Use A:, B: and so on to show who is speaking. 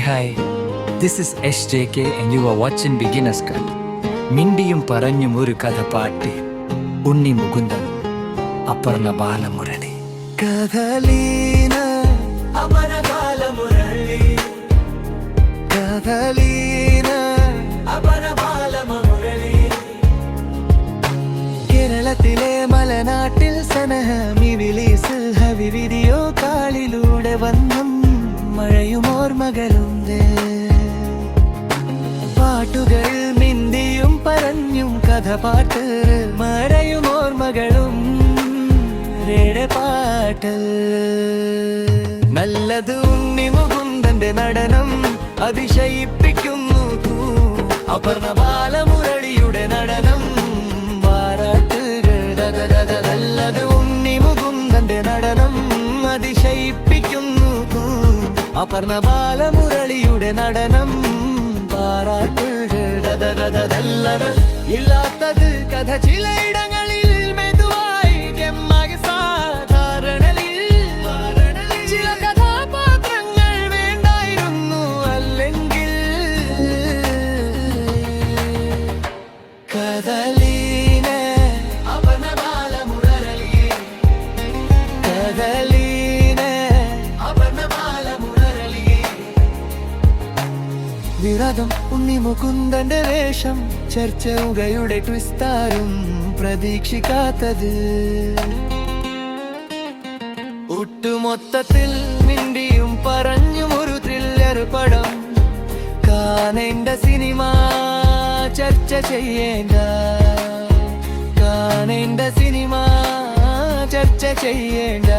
A: hi. This is SJK and you are watching Beginner's Cut. മിണ്ടിയും പറഞ്ഞും ഒരു കഥ പാട്ടി ഉണ്ണി മുകുന്ദൻ അപർണ ബാലമുരളി
B: കഥലീന
A: അപർണ ബാലമുരളി
B: കഥലീന
A: അപർണ ബാലമുരളി
B: കേരളത്തിലെ മലനാട്ടിൽ സനഹമിവിലീസ് ഹവിവിരിയോ കാളിലൂടെ വന്നും മഴയും ഓർമ്മകളുണ്ട് പാട്ടുകൾ മിണ്ടിയും പറഞ്ഞും കഥ പാട്ട് മഴയും ഓർമ്മകളും പാട്ട് നല്ലത് ഉണ്ണി മുകുന്ദന്റെ നടനം അതിശയിപ്പിക്കുന്നു അപർണ ബാലമുരളിയുടെ നടനം നല്ലത് ഉണ്ണി മുകുന്ദന്റെ നടനം അതിശയിപ്പിക്കുന്നു അപർണ ബാലമുരളിയുടെ നടനം ഇല്ലാത്തത് കഥ ചിലയിടങ്ങളിൽ മെതുവായി സാധാരണയിൽ ചില കഥാപാത്രങ്ങൾ വേണ്ടായിരുന്നു അല്ലെങ്കിൽ കഥലീന അപർണ ബാലമുരളി കഥലീന അപർണ ബാലമുരളി വിരദം ഉണ്ണി മുകുന്ദന്റെ വേഷം ചർച്ചയുടെ ട്വിസ്റ്റാരും പ്രതീക്ഷിക്കാത്തത് ഒട്ടുമൊത്തത്തിൽ മിണ്ടിയും പറഞ്ഞും ഒരു ത്രില്ലർ പടം കാണേണ്ട സിനിമ ചർച്ച ചെയ്യേണ്ട കാണേണ്ട സിനിമ ചർച്ച ചെയ്യേണ്ട